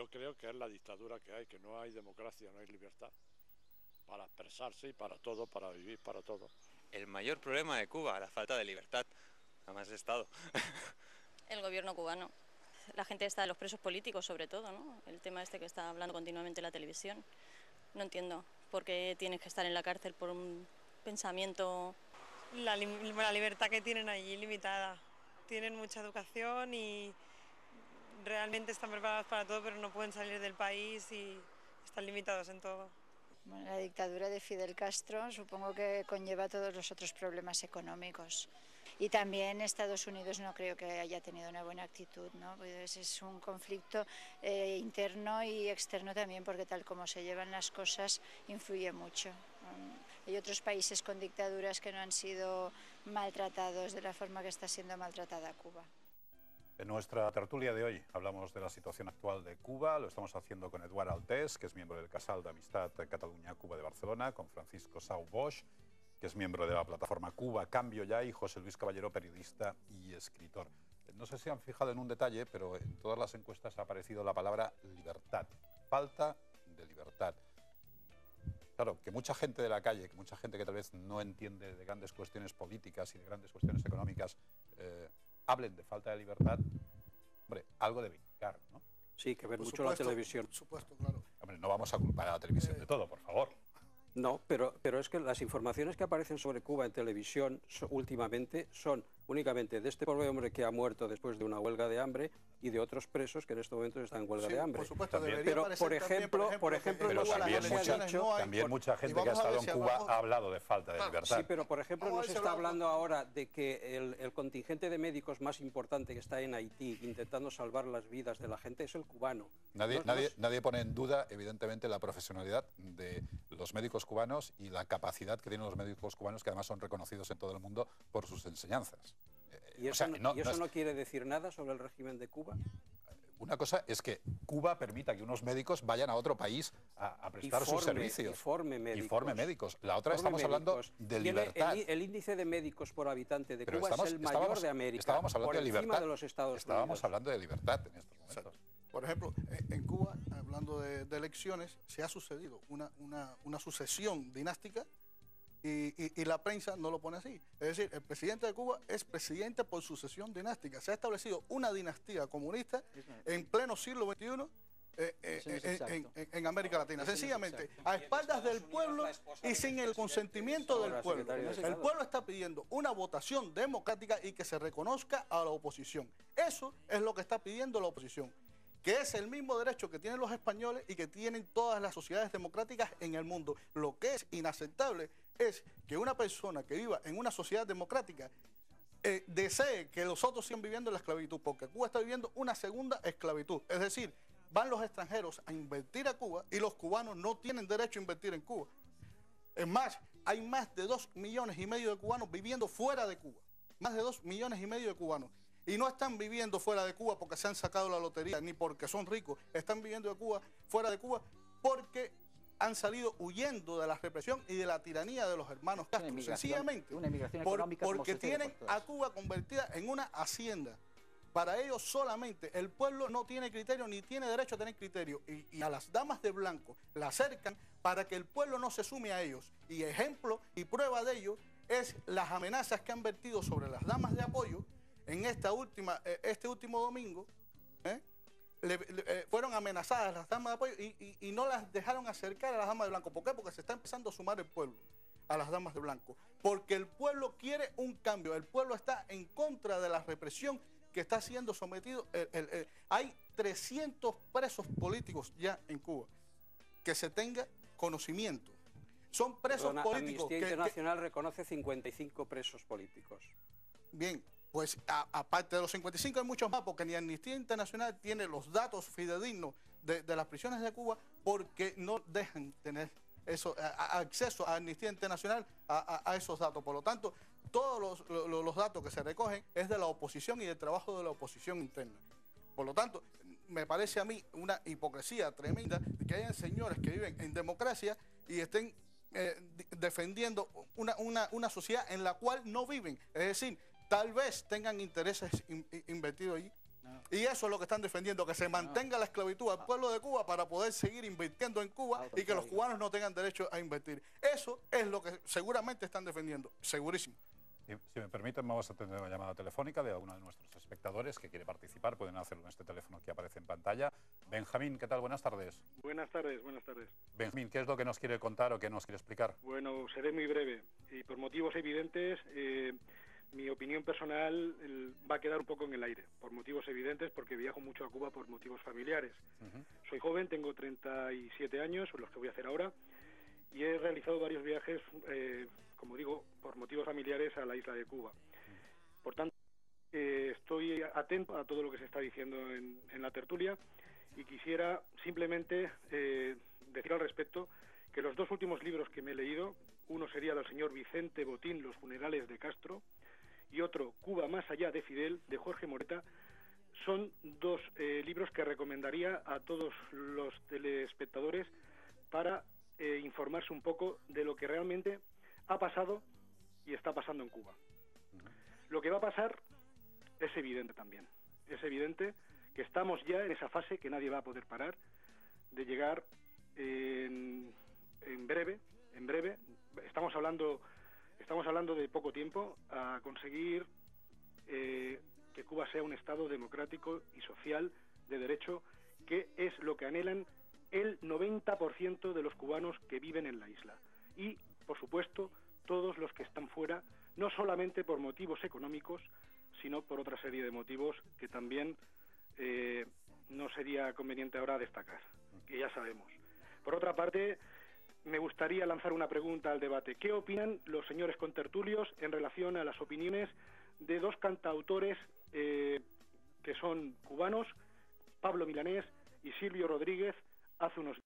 yo creo que es la dictadura que hay, que no hay democracia, no hay libertad para expresarse y para todo, para vivir, para todo. El mayor problema de Cuba, la falta de libertad, además de Estado. El gobierno cubano. La gente está de los presos políticos, sobre todo, ¿no? El tema este que está hablando continuamente en la televisión. No entiendo por qué tienes que estar en la cárcel por un pensamiento. La libertad que tienen allí limitada. Tienen mucha educación y realmente están preparados para todo, pero no pueden salir del país y están limitados en todo. Bueno, la dictadura de Fidel Castro supongo que conlleva todos los otros problemas económicos. Y también Estados Unidos no creo que haya tenido una buena actitud, ¿no? Pues es un conflicto interno y externo también, porque tal como se llevan las cosas influye mucho. Hay otros países con dictaduras que no han sido maltratados de la forma que está siendo maltratada Cuba. En nuestra tertulia de hoy hablamos de la situación actual de Cuba. Lo estamos haciendo con Eduard Altés, que es miembro del Casal de Amistad Cataluña-Cuba de Barcelona, con Francisco Sau Boix, que es miembro de la plataforma Cuba Cambio Ya, y José Luis Caballero, periodista y escritor. No sé si han fijado en un detalle, pero en todas las encuestas ha aparecido la palabra libertad. Falta de libertad. Claro, que mucha gente de la calle, que mucha gente que tal vez no entiende de grandes cuestiones políticas y de grandes cuestiones económicas, hablen de falta de libertad, hombre, algo debe indicar, ¿no? Sí, que ver mucho la televisión. Por supuesto, claro. Hombre, no vamos a culpar a la televisión de todo, por favor. No, pero es que las informaciones que aparecen sobre Cuba en televisión últimamente son únicamente de este pobre hombre que ha muerto después de una huelga de hambre y de otros presos que en estos momentos están en huelga de hambre. Por supuesto, pero por ejemplo, también mucha gente que ha estado en Cuba ha hablado de falta de libertad. Sí, pero por ejemplo no se está hablando ahora de que el contingente de médicos más importante que está en Haití intentando salvar las vidas de la gente es el cubano. Nadie pone en duda, evidentemente, la profesionalidad de los médicos cubanos y la capacidad que tienen los médicos cubanos, que además son reconocidos en todo el mundo por sus enseñanzas. ¿Y eso, no quiere decir nada sobre el régimen de Cuba? Una cosa es que Cuba permita que unos médicos vayan a otro país a prestar sus servicios. Y forme médicos. La otra, estamos hablando de libertad. El índice de médicos por habitante de Cuba es el mayor de América. Estábamos hablando de libertad. De los Estados Estábamos hablando de libertad en estos momentos. Por ejemplo, en Cuba, hablando de elecciones, se ha sucedido una sucesión dinástica y la prensa no lo pone así. Es decir, el presidente de Cuba es presidente por sucesión dinástica. Se ha establecido una dinastía comunista en pleno siglo XXI en América Latina. Sencillamente, a espaldas del pueblo y sin el consentimiento del pueblo. El pueblo está pidiendo una votación democrática y que se reconozca a la oposición. Eso es lo que está pidiendo la oposición, que es el mismo derecho que tienen los españoles y que tienen todas las sociedades democráticas en el mundo. Lo que es inaceptable es que una persona que viva en una sociedad democrática desee que los otros sigan viviendo en la esclavitud, porque Cuba está viviendo una segunda esclavitud. Es decir, van los extranjeros a invertir a Cuba y los cubanos no tienen derecho a invertir en Cuba. Es más, hay más de 2,5 millones de cubanos viviendo fuera de Cuba. Más de 2,5 millones de cubanos. Y no están viviendo fuera de Cuba porque se han sacado la lotería, ni porque son ricos. Están viviendo fuera de Cuba porque han salido huyendo de la represión y de la tiranía de los hermanos Castro. Sencillamente, porque tienen a Cuba convertida en una hacienda. Para ellos solamente el pueblo no tiene criterio ni tiene derecho a tener criterio. Y a las damas de blanco la acercan para que el pueblo no se sume a ellos. Y ejemplo y prueba de ello es las amenazas que han vertido sobre las damas de apoyo. En este último domingo, fueron amenazadas las damas de apoyo y no las dejaron acercar a las damas de blanco. ¿Por qué? Porque se está empezando a sumar el pueblo a las damas de blanco. Porque el pueblo quiere un cambio. El pueblo está en contra de la represión que está siendo sometido. Hay 300 presos políticos ya en Cuba. Que se tenga conocimiento. Son presos políticos. Amnistía Internacional reconoce 55 presos políticos. Bien. Pues aparte de los 55 hay muchos más, porque ni Amnistía Internacional tiene los datos fidedignos de las prisiones de Cuba, porque no dejan tener acceso a Amnistía Internacional a esos datos. Por lo tanto, todos los datos que se recogen es de la oposición y del trabajo de la oposición interna. Por lo tanto, me parece a mí una hipocresía tremenda que hayan señores que viven en democracia y estén defendiendo una sociedad en la cual no viven. Es decir, tal vez tengan intereses invertidos allí. Y eso es lo que están defendiendo, que se mantenga la esclavitud al pueblo de Cuba para poder seguir invirtiendo en Cuba y que los cubanos no tengan derecho a invertir. Eso es lo que seguramente están defendiendo, segurísimo. Si me permiten, vamos a tener una llamada telefónica de alguno de nuestros espectadores que quiere participar. Pueden hacerlo en este teléfono que aparece en pantalla. Benjamín, ¿qué tal? Buenas tardes. Buenas tardes, buenas tardes. Benjamín, ¿qué es lo que nos quiere contar o qué nos quiere explicar? Bueno, seré muy breve y por motivos evidentes mi opinión personal va a quedar un poco en el aire, por motivos evidentes, porque viajo mucho a Cuba por motivos familiares. Soy joven, tengo 37 años, los que voy a hacer ahora, y he realizado varios viajes, como digo, por motivos familiares a la isla de Cuba. Por tanto, estoy atento a todo lo que se está diciendo en la tertulia y quisiera simplemente decir al respecto que los dos últimos libros que me he leído, uno sería del señor Vicente Botín, Los funerales de Castro, y otro, Cuba más allá de Fidel, de Jorge Moreta, son dos libros que recomendaría a todos los telespectadores para informarse un poco de lo que realmente ha pasado y está pasando en Cuba. Lo que va a pasar es evidente también. Es evidente que estamos ya en esa fase que nadie va a poder parar, de llegar en breve, estamos hablando de poco tiempo, a conseguir que Cuba sea un Estado democrático y social de derecho, que es lo que anhelan el 90% de los cubanos que viven en la isla. Y, por supuesto, todos los que están fuera, no solamente por motivos económicos, sino por otra serie de motivos que también no sería conveniente ahora destacar, que ya sabemos. Por otra parte, me gustaría lanzar una pregunta al debate. ¿Qué opinan los señores contertulios en relación a las opiniones de dos cantautores que son cubanos, Pablo Milanés y Silvio Rodríguez, hace unos